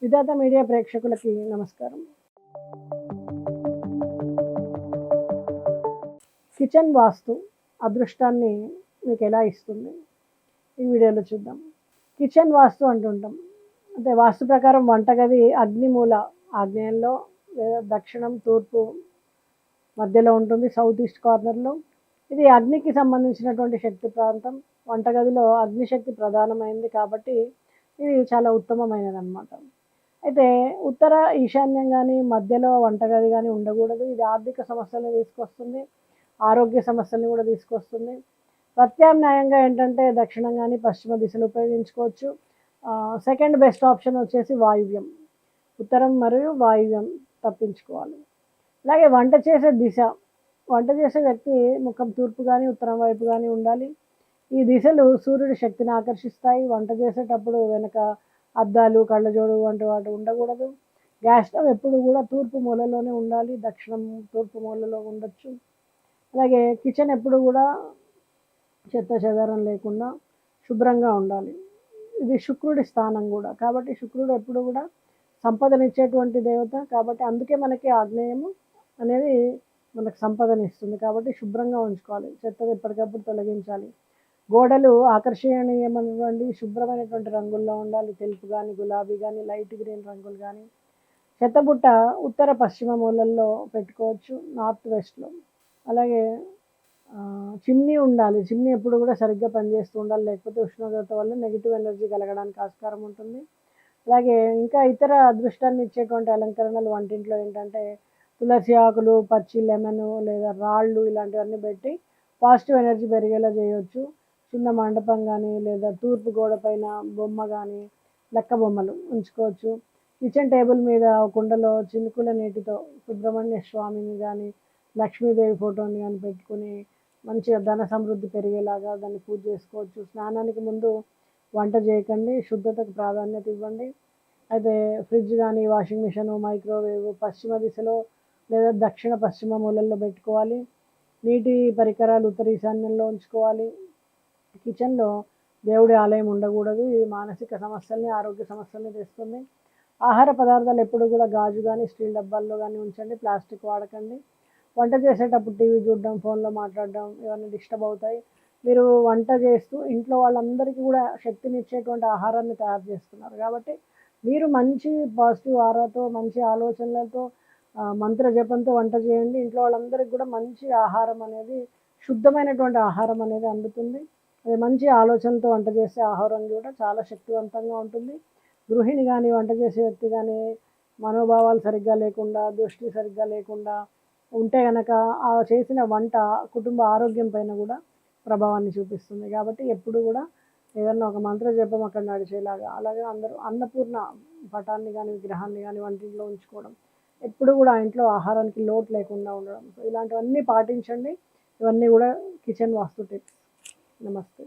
విధాత media ప్రేక్షకులకి నమస్కారం. Kitchen వాస్తు అదృష్టాన్ని మీకు ఎలా ఇస్తుంది ఈ వీడియోలో చూద్దాం. కిచెన్ వాస్తు అంటుంటాం, అంటే వాస్తు ప్రకారం వంటగది అగ్నిమూల ఆగ్నేయంలో లేదా దక్షిణం తూర్పు మధ్యలో ఉంటుంది, సౌత్ ఈస్ట్ కార్నర్లో. ఇది అగ్నికి సంబంధించినటువంటి శక్తి ప్రాంతం. వంటగదిలో అగ్నిశక్తి ప్రధానమైంది కాబట్టి ఇది చాలా ఉత్తమమైనది అన్నమాట. అయితే ఉత్తర ఈశాన్యం కానీ మధ్యలో వంటగది కానీ ఉండకూడదు. ఇది ఆర్థిక సమస్యలను తీసుకొస్తుంది, ఆరోగ్య సమస్యలను కూడా తీసుకొస్తుంది. ప్రత్యామ్నాయంగా ఏంటంటే దక్షిణం కానీ పశ్చిమ దిశలు ఉపయోగించుకోవచ్చు. సెకండ్ బెస్ట్ ఆప్షన్ వచ్చేసి వాయువ్యం, ఉత్తరం మరియు వాయువ్యం తప్పించుకోవాలి. అలాగే వంట చేసే దిశ, వంట చేసే వ్యక్తి ముఖం తూర్పు కానీ ఉత్తరం వైపు కానీ ఉండాలి. ఈ దిశలు సూర్యుడి శక్తిని ఆకర్షిస్తాయి. వంట చేసేటప్పుడు వెనక అద్దాలు కళ్ళజోడు వంటి వాటి ఉండకూడదు. గ్యాస్ స్టవ్ ఎప్పుడు కూడా తూర్పు మూలలోనే ఉండాలి, దక్షిణం తూర్పు మూలలో ఉండొచ్చు. అలాగే కిచెన్ ఎప్పుడు కూడా చెత్త చెదారం లేకుండా శుభ్రంగా ఉండాలి. ఇది శుక్రుడి స్థానం కూడా కాబట్టి శుక్రుడు ఎప్పుడు కూడా సంపదనిచ్చేటువంటి దేవత కాబట్టి అందుకే మనకి ఆగ్నేయము అనేది మనకు సంపదనిస్తుంది. కాబట్టి శుభ్రంగా ఉంచుకోవాలి, చెత్తను ఎప్పటికప్పుడు తొలగించాలి. గోడలు ఆకర్షణీయమైనటువంటి శుభ్రమైనటువంటి రంగుల్లో ఉండాలి, తెలుపు కానీ గులాబీ కానీ లైట్ గ్రీన్ రంగులు కానీ. చెత్తబుట్ట ఉత్తర పశ్చిమ మూలల్లో పెట్టుకోవచ్చు, నార్త్ వెస్ట్లో. అలాగే చిమ్నీ ఉండాలి, చిమ్నీ ఎప్పుడు కూడా సరిగ్గా పనిచేస్తూ ఉండాలి, లేకపోతే ఉష్ణోగ్రత వల్ల నెగిటివ్ ఎనర్జీ కలగడానికి ఆస్కారం ఉంటుంది. అలాగే ఇంకా ఇతర అదృష్టాన్ని ఇచ్చేటువంటి అలంకరణలు వంటింట్లో ఏంటంటే తులసి ఆకులు, పచ్చి లెమన్ లేదా రాళ్ళు ఇలాంటివన్నీ పెట్టి పాజిటివ్ ఎనర్జీ పెరిగేలా చేయవచ్చు. చిన్న మండపం కానీ లేదా తూర్పు గోడ పైన బొమ్మ కానీ లెక్క బొమ్మలు ఉంచుకోవచ్చు. కిచెన్ టేబుల్ మీద కుండలో చినుకుల నీటితో సుబ్రహ్మణ్య స్వామిని కానీ లక్ష్మీదేవి ఫోటోని కానీ పెట్టుకుని మంచిగా ధన సమృద్ధి పెరిగేలాగా దాన్ని పూజ చేసుకోవచ్చు. స్నానానికి ముందు వంట చేయకండి, శుద్ధతకు ప్రాధాన్యత ఇవ్వండి. అయితే ఫ్రిడ్జ్ కానీ వాషింగ్ మిషన్ మైక్రోవేవ్ పశ్చిమ దిశలో లేదా దక్షిణ పశ్చిమ మూలల్లో పెట్టుకోవాలి. నీటి పరికరాలు ఉత్తర ఈశాన్యంలో ఉంచుకోవాలి. కిచెన్లో దేవుడి ఆలయం ఉండకూడదు, ఇది మానసిక సమస్యల్ని ఆరోగ్య సమస్యల్ని తెస్తుంది. ఆహార పదార్థాలు ఎప్పుడు కూడా గాజు కానీ స్టీల్ డబ్బాల్లో కానీ ఉంచండి, ప్లాస్టిక్ వాడకండి. వంట చేసేటప్పుడు టీవీ చూడడం ఫోన్లో మాట్లాడడం ఇవన్నీ డిస్టర్బ్ అవుతాయి. మీరు వంట చేస్తూ ఇంట్లో వాళ్ళందరికీ కూడా శక్తినిచ్చేటువంటి ఆహారాన్ని తయారు చేస్తున్నారు కాబట్టి మీరు మంచి పాజిటివ్ ఆరాతో మంచి ఆలోచనలతో మంత్ర జపంతో వంట చేయండి. ఇంట్లో వాళ్ళందరికీ కూడా మంచి ఆహారం అనేది శుద్ధమైనటువంటి ఆహారం అనేది అందుతుంది. అది మంచి ఆలోచనతో వంట చేసే ఆహారం కూడా చాలా శక్తివంతంగా ఉంటుంది. గృహిణి కానీ వంట చేసే వ్యక్తి కానీ మనోభావాలు సరిగ్గా లేకుండా దృష్టి సరిగ్గా లేకుండా ఉంటే కనుక ఆ చేసిన వంట కుటుంబ ఆరోగ్యం పైన కూడా ప్రభావాన్ని చూపిస్తుంది. కాబట్టి ఎప్పుడు కూడా ఏదన్నా ఒక మంత్ర జపం అక్కడ నడిచేలాగా, అలాగే అందరూ అన్నపూర్ణ పటాన్ని కానీ విగ్రహాన్ని కానీ వంటింట్లో ఉంచుకోవడం, ఎప్పుడు కూడా ఇంట్లో ఆహారానికి లోటు లేకుండా ఉండడం. సో ఇలాంటివన్నీ పాటించండి. ఇవన్నీ కూడా కిచెన్ వాస్తు టిప్స్. నమస్తే.